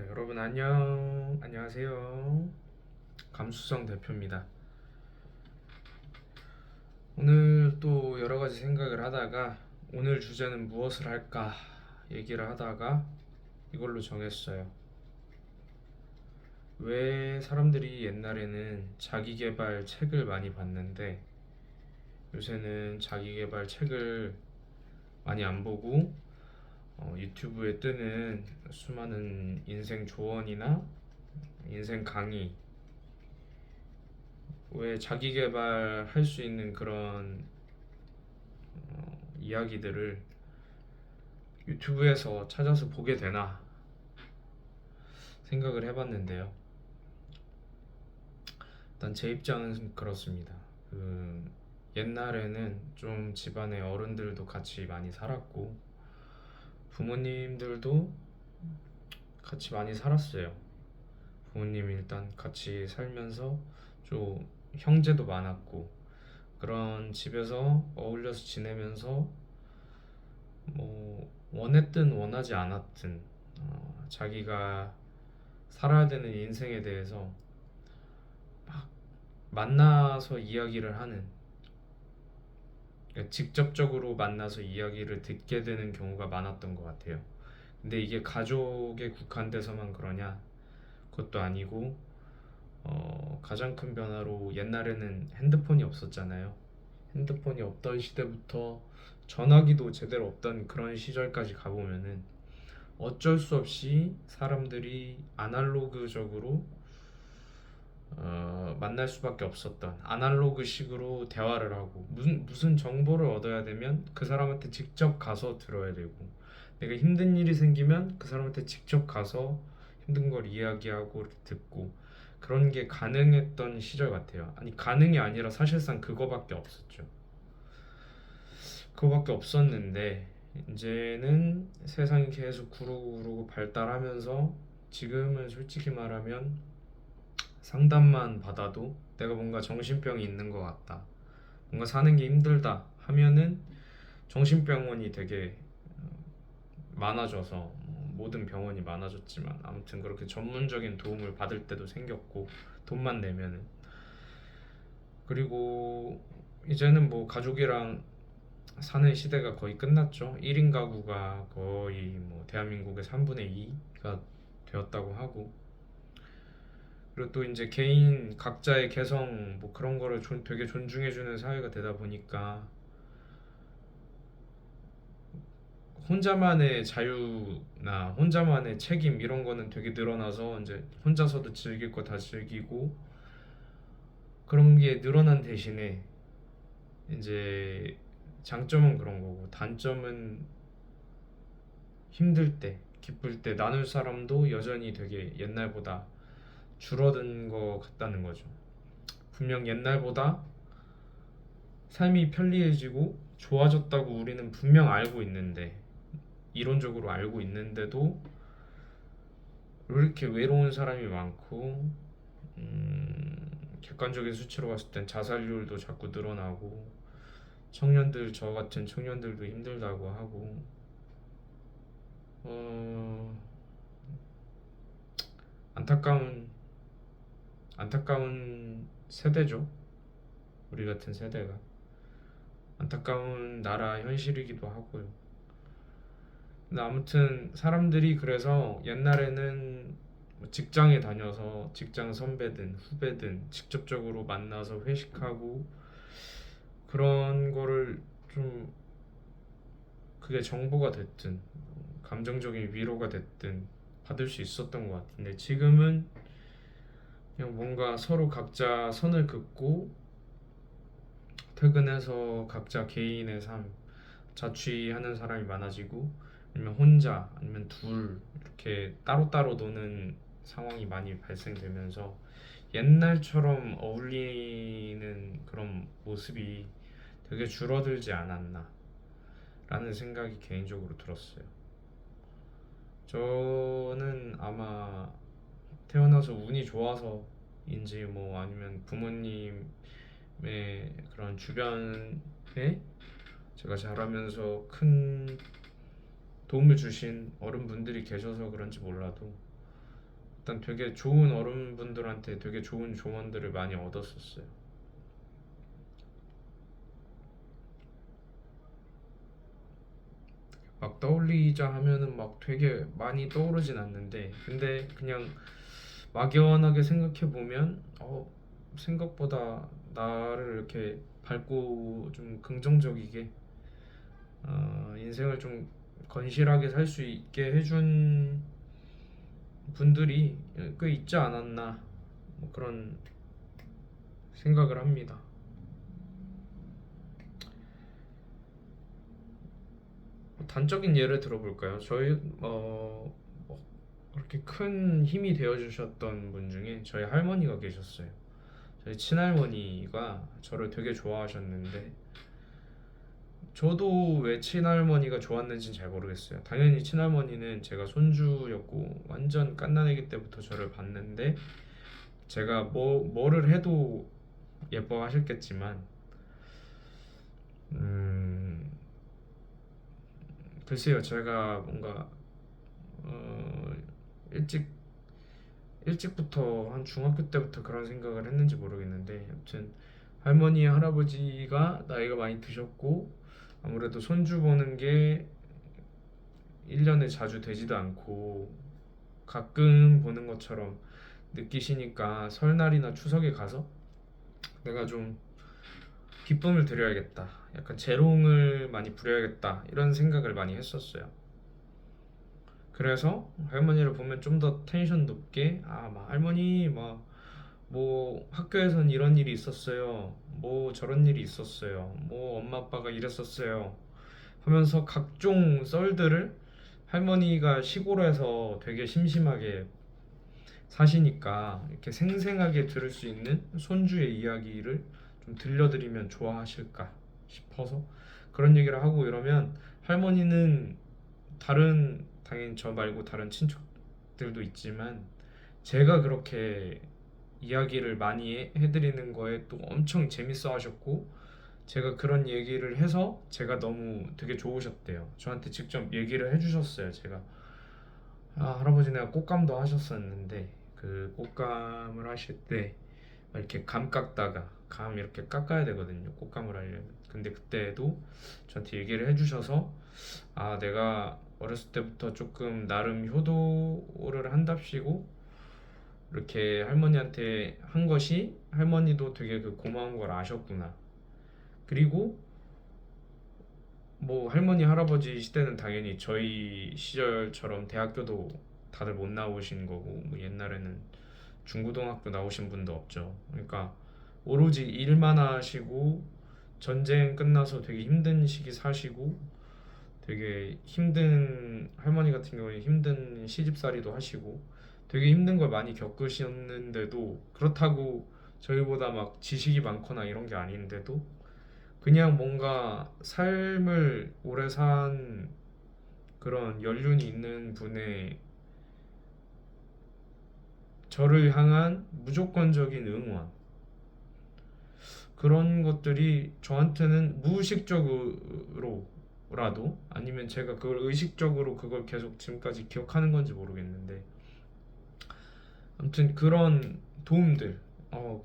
여러분 안녕하세요. 감수성 대표입니다. 오늘 또 여러 가지 생각을 하다가 오늘 주제는 무엇을 할까 얘기를 하다가 이걸로 정했어요. 왜 사람들이 옛날에는 자기계발 책을 많이 봤는데 요새는 자기계발 책을 많이 안 보고 유튜브에 뜨는 수많은 인생 조언이나 인생 강의, 왜 자기 개발할 수 있는 그런 이야기들을 유튜브에서 찾아서 보게 되나 생각을 해봤는데요. 일단 제 입장은 그렇습니다. 옛날에는 좀 집안의 어른들도 같이 많이 살았고 부모님들도 같이 많이 살았어요. 부모님이 일단 같이 살면서 좀 형제도 많았고 그런 집에서 어울려서 지내면서 뭐 원했든 원하지 않았든 자기가 살아야 되는 인생에 대해서 막 만나서 이야기를 하는, 그러니까 직접적으로 만나서 이야기를 듣게 되는 경우가 많았던 것 같아요. 근데 이게 가족에 국한돼서만 그러냐? 그것도 아니고 가장 큰 변화로 옛날에는 핸드폰이 없었잖아요. 핸드폰이 없던 시대부터 전화기도 제대로 없던 그런 시절까지 가보면은 어쩔 수 없이 사람들이 아날로그적으로 만날 수밖에 없었던, 아날로그식으로 대화를 하고 무슨 정보를 얻어야 되면 그 사람한테 직접 가서 들어야 되고, 내가 힘든 일이 생기면 그 사람한테 직접 가서 힘든 걸 이야기하고 이렇게 듣고, 그런 게 가능했던 시절 같아요. 아니, 가능이 아니라 사실상 그거밖에 없었죠. 그거밖에 없었는데 이제는 세상이 계속 구르고 발달하면서 지금은 솔직히 말하면 상담만 받아도 내가 뭔가 정신병이 있는 것 같다, 뭔가 사는 게 힘들다 하면은 정신병원이 되게 많아져서, 모든 병원이 많아졌지만 아무튼 그렇게 전문적인 도움을 받을 때도 생겼고, 돈만 내면은. 그리고 이제는 뭐 가족이랑 사는 시대가 거의 끝났죠. 1인 가구가 거의 뭐 대한민국의 3분의 2가 되었다고 하고, 그리고 또 이제 개인 각자의 개성 뭐 그런 거를 되게 존중해주는 사회가 되다 보니까 혼자만의 자유나 혼자만의 책임 이런 거는 되게 늘어나서 이제 혼자서도 즐길 거 다 즐기고 그런 게 늘어난 대신에 이제 장점은 그런 거고, 단점은 힘들 때 기쁠 때 나눌 사람도 여전히 되게 옛날보다 줄어든 것 같다는 거죠. 분명 옛날보다 삶이 편리해지고 좋아졌다고 우리는 분명 알고 있는데, 이론적으로 알고 있는데도 왜 이렇게 외로운 사람이 많고, 객관적인 수치로 봤을 땐 자살률도 자꾸 늘어나고, 저 같은 청년들도 힘들다고 하고, 어, 안타까운 안타까운 세대죠. 우리 같은 세대가 안타까운 나라 현실이기도 하고요. 근데 아무튼 사람들이 그래서 옛날에는 뭐 직장에 다녀서 직장 선배든 후배든 직접적으로 만나서 회식하고 그런 거를 좀, 그게 정보가 됐든 감정적인 위로가 됐든 받을 수 있었던 것 같은데, 지금은 그냥 뭔가 서로 각자 선을 긋고 퇴근해서 각자 개인의 삶 자취하는 사람이 많아지고, 아니면 혼자 아니면 둘 이렇게 따로따로 노는 상황이 많이 발생되면서 옛날처럼 어울리는 그런 모습이 되게 줄어들지 않았나 라는 생각이 개인적으로 들었어요. 저는 아마 태어나서 운이 좋아서인지 뭐 아니면 부모님의 그런 주변에 제가 자라면서 큰 도움을 주신 어른분들이 계셔서 그런지 몰라도 일단 되게 좋은 어른분들한테 되게 좋은 조언들을 많이 얻었었어요. 막 떠올리자 하면은 막 되게 많이 떠오르진 않는데, 근데 그냥 막연하게 생각해 보면 생각보다 나를 이렇게 밝고 좀 긍정적이게 인생을 좀 건실하게 살 수 있게 해준 분들이 꽤 있지 않았나, 뭐 그런 생각을 합니다. 단적인 예를 들어볼까요? 저희 뭐 그렇게 큰 힘이 되어 주셨던 분 중에 저희 할머니가 계셨어요. 저희 친할머니가 저를 되게 좋아하셨는데, 저도 왜 친할머니가 좋았는지는 잘 모르겠어요. 당연히 친할머니는 제가 손주였고 완전 갓난아기 때부터 저를 봤는데, 제가 뭐를 해도 예뻐하셨겠지만, 음, 글쎄요, 제가 뭔가 어, 일찍 일찍부터 한 중학교 때부터 그런 생각을 했는지 모르겠는데, 아무튼 할머니 할아버지가 나이가 많이 드셨고 아무래도 손주 보는 게 1년에 자주 되지도 않고 가끔 보는 것처럼 느끼시니까, 설날이나 추석에 가서 내가 좀 기쁨을 드려야겠다, 약간 재롱을 많이 부려야겠다, 이런 생각을 많이 했었어요. 그래서 할머니를 보면 좀 더 텐션 높게, 막 할머니 막 뭐 학교에선 이런 일이 있었어요, 뭐 저런 일이 있었어요, 뭐 엄마 아빠가 이랬었어요 하면서 각종 썰들을, 할머니가 시골에서 되게 심심하게 사시니까 이렇게 생생하게 들을 수 있는 손주의 이야기를 좀 들려드리면 좋아하실까 싶어서 그런 얘기를 하고 이러면, 할머니는 당연히 저 말고 다른 친척들도 있지만 제가 그렇게 이야기를 많이 해드리는 거에 또 엄청 재밌어 하셨고, 제가 그런 얘기를 해서 제가 너무 되게 좋으셨대요. 저한테 직접 얘기를 해주셨어요. 제가 할아버지 내가 꽃감도 하셨었는데, 그 꽃감을 하실 때 이렇게 감 깎다가, 감 이렇게 깎아야 되거든요, 꽃감을 하려면. 근데 그때도 저한테 얘기를 해주셔서, 내가 어렸을 때부터 조금 나름 효도를 한답시고 이렇게 할머니한테 한 것이, 할머니도 되게 그 고마운 걸 아셨구나. 그리고 뭐 할머니 할아버지 시대는 당연히 저희 시절처럼 대학교도 다들 못 나오신 거고, 뭐 옛날에는 중고등학교 나오신 분도 없죠. 그러니까 오로지 일만 하시고 전쟁 끝나서 되게 힘든 시기 사시고, 되게 힘든, 할머니 같은 경우에 힘든 시집살이도 하시고 되게 힘든 걸 많이 겪으셨는데도, 그렇다고 저희보다 막 지식이 많거나 이런 게 아닌데도 그냥 뭔가 삶을 오래 산 그런 연륜이 있는 분의 저를 향한 무조건적인 응원, 그런 것들이 저한테는 무의식적으로라도, 아니면 제가 그걸 의식적으로 그걸 계속 지금까지 기억하는 건지 모르겠는데, 아무튼 그런 도움들,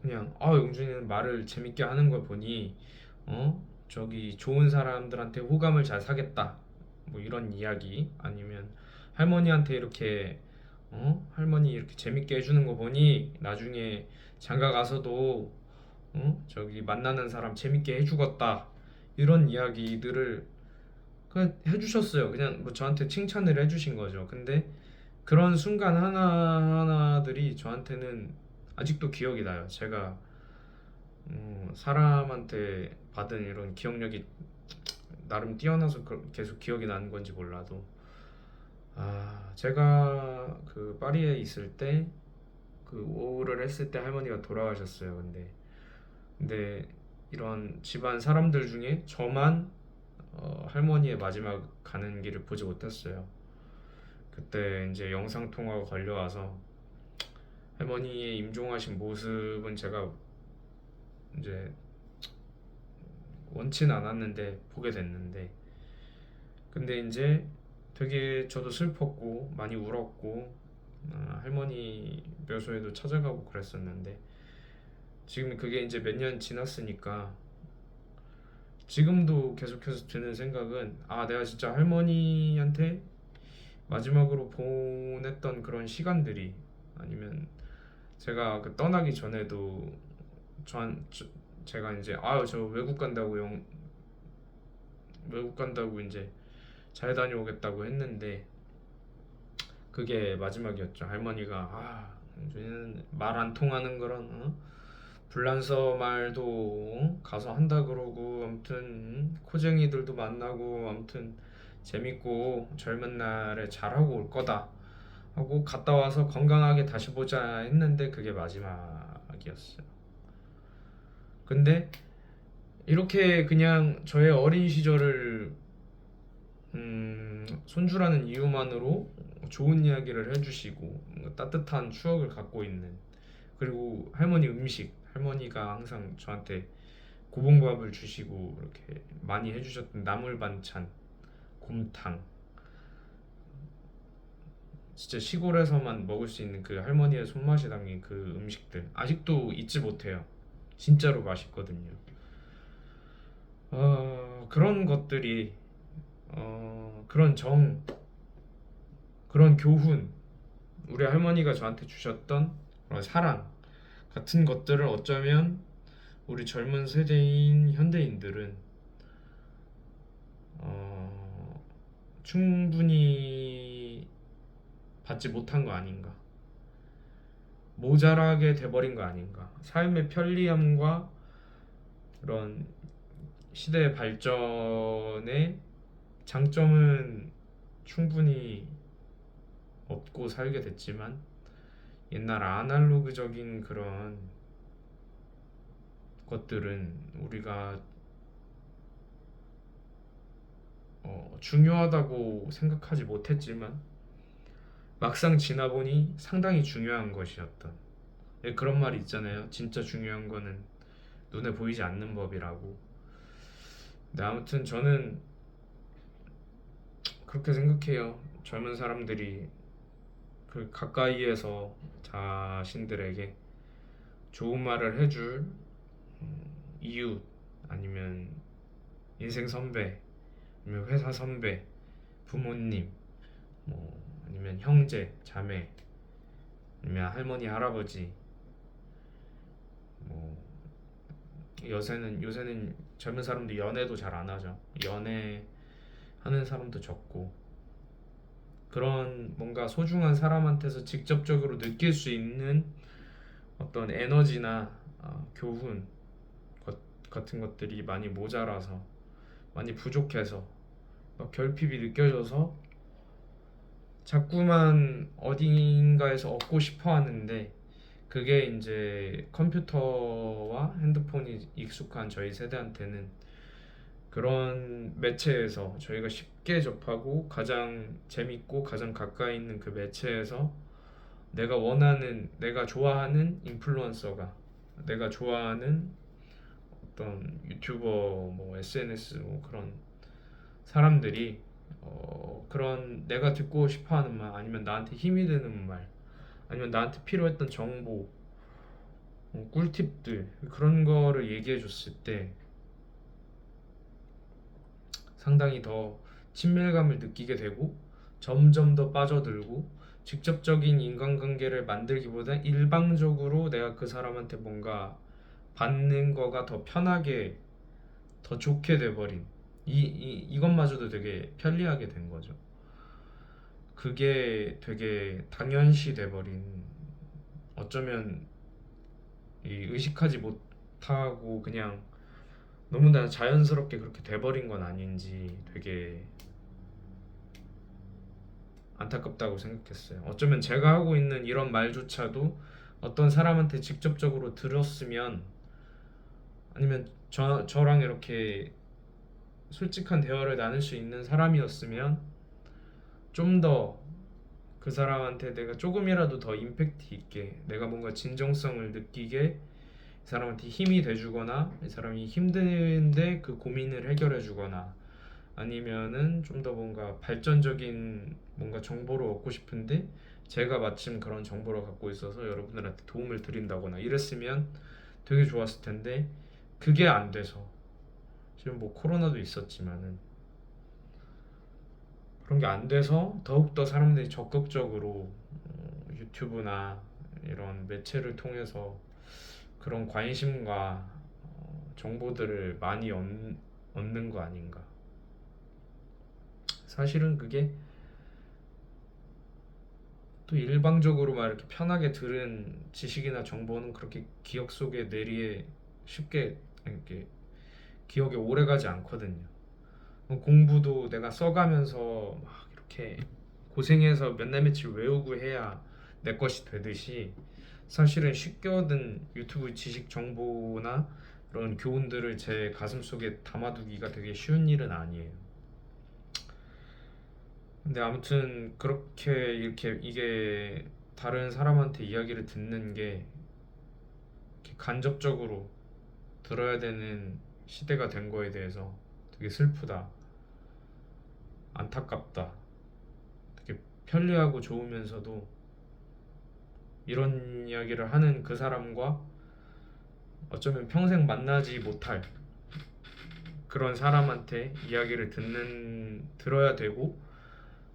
그냥 용준이는 말을 재밌게 하는 걸 보니 저기 좋은 사람들한테 호감을 잘 사겠다, 뭐 이런 이야기, 아니면 할머니한테 이렇게 할머니 이렇게 재밌게 해주는 거 보니 나중에 장가 가서도 저기 만나는 사람 재밌게 해주겠다, 이런 이야기들을 그냥 해주셨어요. 그냥 뭐 저한테 칭찬을 해주신 거죠. 근데 그런 순간 하나하나들이 저한테는 아직도 기억이 나요. 제가 사람한테 받은 이런 기억력이 나름 뛰어나서 계속 기억이 나는 건지 몰라도, 제가 그 파리에 있을 때 그 오를 했을 때 할머니가 돌아가셨어요. 근데 이런 집안 사람들 중에 저만 할머니의 마지막 가는 길을 보지 못했어요. 그때 이제 영상 통화가 걸려와서 할머니의 임종하신 모습은 제가 이제 원치는 않았는데 보게 됐는데, 근데 이제 되게 저도 슬펐고 많이 울었고, 할머니 묘소에도 찾아가고 그랬었는데 지금 그게 이제 몇 년 지났으니까 지금도 계속해서 드는 생각은 내가 진짜 할머니한테 마지막으로 보냈던 그런 시간들이 아니면 제가 그 떠나기 전에도 제가 이제 저 외국 간다고 이제 잘 다녀오겠다고 했는데 그게 마지막이었죠. 할머니가 말 안 통하는 그런 불란서 말도 가서 한다 그러고 아무튼 코쟁이들도 만나고 아무튼 재밌고 젊은 날에 잘하고 올 거다 하고 갔다 와서 건강하게 다시 보자 했는데 그게 마지막이었어요. 근데 이렇게 그냥 저의 어린 시절을 손주라는 이유만으로 좋은 이야기를 해주시고 따뜻한 추억을 갖고 있는 그리고 할머니가 항상 저한테 고봉밥을 주시고 이렇게 많이 해주셨던 나물 반찬, 곰탕 진짜 시골에서만 먹을 수 있는 그 할머니의 손맛이 담긴 그 음식들 아직도 잊지 못해요. 진짜로 맛있거든요. 그런 것들이 그런 그런 교훈, 우리 할머니가 저한테 주셨던 그런 사랑 같은 것들을 어쩌면 우리 젊은 세대인 현대인들은 충분히 받지 못한 거 아닌가, 모자라게 돼버린 거 아닌가. 삶의 편리함과 그런 시대의 발전의 장점은 충분히 얻고 살게 됐지만 옛날 아날로그적인 그런 것들은 우리가 중요하다고 생각하지 못했지만 막상 지나보니 상당히 중요한 것이었던 그런 말이 있잖아요. 진짜 중요한 거는 눈에 보이지 않는 법이라고. 근데 아무튼 저는 그렇게 생각해요. 젊은 사람들이 그 가까이에서 자신들에게 좋은 말을 해줄 이웃 아니면 인생 선배 아니면 회사 선배, 부모님, 뭐 아니면 형제, 자매, 아니면 할머니, 할아버지, 뭐 요새는 젊은 사람들 연애도 잘 안 하죠. 연애하는 사람도 적고 그런 뭔가 소중한 사람한테서 직접적으로 느낄 수 있는 어떤 에너지나 교훈 같은 것들이 많이 모자라서 많이 부족해서 막 결핍이 느껴져서 자꾸만 어딘가에서 얻고 싶어 하는데 그게 이제 컴퓨터와 핸드폰이 익숙한 저희 세대한테는 그런 매체에서 저희가 쉽게 접하고 가장 재밌고 가장 가까이 있는 그 매체에서 내가 좋아하는 인플루언서가 내가 좋아하는 어떤 유튜버 뭐 SNS 뭐 그런 사람들이 그런 내가 듣고 싶어하는 말 아니면 나한테 힘이 되는 말 아니면 나한테 필요했던 정보 꿀팁들 그런 거를 얘기해 줬을 때 상당히 더 친밀감을 느끼게 되고 점점 더 빠져들고 직접적인 인간관계를 만들기보다 일방적으로 내가 그 사람한테 뭔가 받는 거가 더 편하게 더 좋게 돼버린 이것마저도 되게 편리하게 된 거죠. 그게 되게 당연시 돼버린 어쩌면 의식하지 못하고 그냥 너무나 자연스럽게 그렇게 돼버린 건 아닌지 되게 안타깝다고 생각했어요. 어쩌면 제가 하고 있는 이런 말조차도 어떤 사람한테 직접적으로 들었으면 아니면 저랑 이렇게 솔직한 대화를 나눌 수 있는 사람이었으면 좀 더 그 사람한테 내가 조금이라도 더 임팩트 있게 내가 뭔가 진정성을 느끼게 이 사람한테 힘이 돼주거나 이 사람이 힘든데 그 고민을 해결해 주거나 아니면은 좀 더 뭔가 발전적인 뭔가 정보를 얻고 싶은데 제가 마침 그런 정보를 갖고 있어서 여러분들한테 도움을 드린다거나 이랬으면 되게 좋았을 텐데 그게 안 돼서 지금 뭐 코로나도 있었지만은 그런 게 안 돼서 더욱더 사람들이 적극적으로 유튜브나 이런 매체를 통해서 그런 관심과 정보들을 많이 얻는 거 아닌가. 사실은 그게 또 일방적으로 막 이렇게 편하게 들은 지식이나 정보는 그렇게 기억 속에 내리에 쉽게 이렇게 기억에 오래 가지 않거든요. 공부도 내가 써가면서 막 이렇게 고생해서 몇 날 며칠 외우고 해야 내 것이 되듯이 사실은 쉽게 얻은 유튜브 지식 정보나 그런 교훈들을 제 가슴 속에 담아두기가 되게 쉬운 일은 아니에요. 근데 아무튼 그렇게 이렇게 이게 다른 사람한테 이야기를 듣는 게 이렇게 간접적으로 들어야 되는 시대가 된 거에 대해서 되게 슬프다, 안타깝다, 되게 편리하고 좋으면서도 이런 이야기를 하는 그 사람과 어쩌면 평생 만나지 못할 그런 사람한테 이야기를 들어야 되고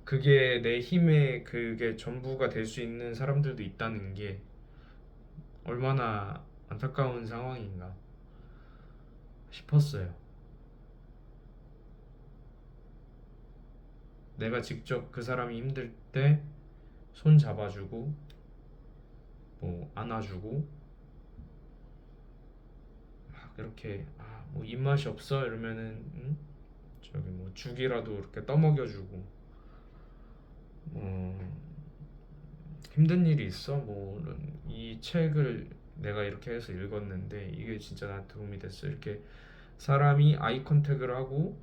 그게 내 힘의 그게 전부가 될 수 있는 사람들도 있다는 게 얼마나 안타까운 상황인가 싶었어요. 내가 직접 그 사람이 힘들 때 손 잡아주고 뭐 안아주고 막 이렇게 뭐 입맛이 없어 이러면은 저기 뭐 죽이라도 이렇게 떠먹여주고 힘든 일이 있어 뭐 이 책을 내가 이렇게 해서 읽었는데 이게 진짜 나한테 도움이 됐어 이렇게 사람이 아이 컨택을 하고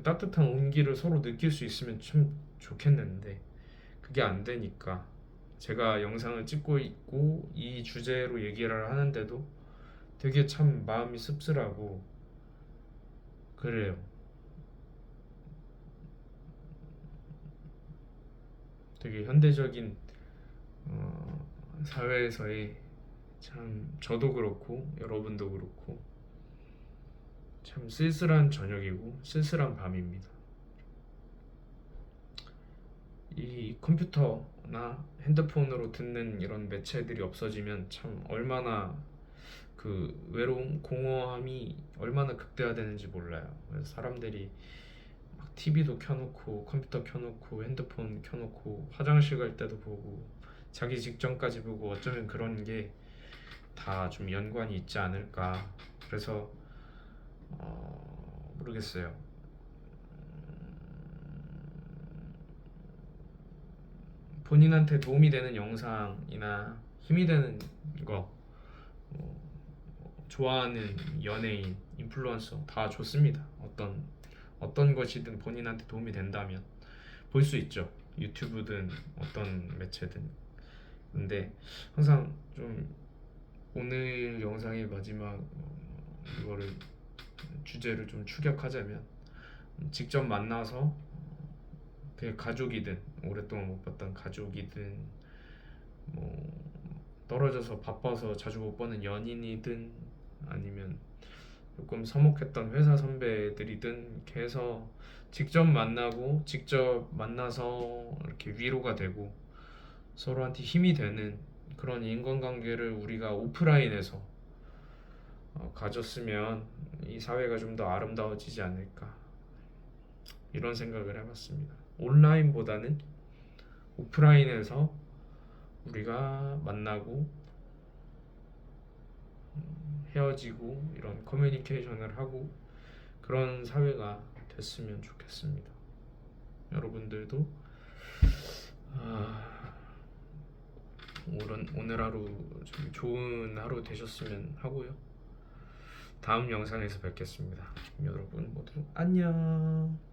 따뜻한 온기를 서로 느낄 수 있으면 참 좋겠는데 그게 안 되니까 제가 영상을 찍고 있고 이 주제로 얘기를 하는데도 되게 참 마음이 씁쓸하고 그래요. 되게 현대적인 사회에서의 참 저도 그렇고 여러분도 그렇고 참 쓸쓸한 저녁이고 쓸쓸한 밤입니다. 이 컴퓨터나 핸드폰으로 듣는 이런 매체들이 없어지면 참 얼마나 그 외로움, 공허함이 얼마나 극대화되는지 몰라요. 그래서 사람들이 막 TV도 켜놓고 컴퓨터 켜놓고 핸드폰 켜놓고 화장실 갈 때도 보고 자기 직전까지 보고 어쩌면 그런 게 다 좀 연관이 있지 않을까. 그래서 모르겠어요. 본인한테 도움이 되는 영상이나 힘이 되는 거 좋아하는 연예인, 인플루언서 다 좋습니다. 어떤 것이든 본인한테 도움이 된다면 볼 수 있죠. 유튜브든 어떤 매체든. 근데 항상 좀 오늘 영상의 마지막 이거를 주제를 좀 축약하자면 직접 만나서 그게 가족이든 오랫동안 못 봤던 가족이든 뭐 떨어져서 바빠서 자주 못 보는 연인이든 아니면 조금 서먹했던 회사 선배들이든 이렇게 해서 직접 만나고 직접 만나서 이렇게 위로가 되고 서로한테 힘이 되는 그런 인간관계를 우리가 오프라인에서 가졌으면 이 사회가 좀 더 아름다워지지 않을까 이런 생각을 해봤습니다. 온라인보다는 오프라인에서 우리가 만나고 헤어지고 이런 커뮤니케이션을 하고 그런 사회가 됐으면 좋겠습니다. 여러분들도 오늘 하루 좀 좋은 하루 되셨으면 하고요. 다음 영상에서 뵙겠습니다. 여러분 모두 안녕.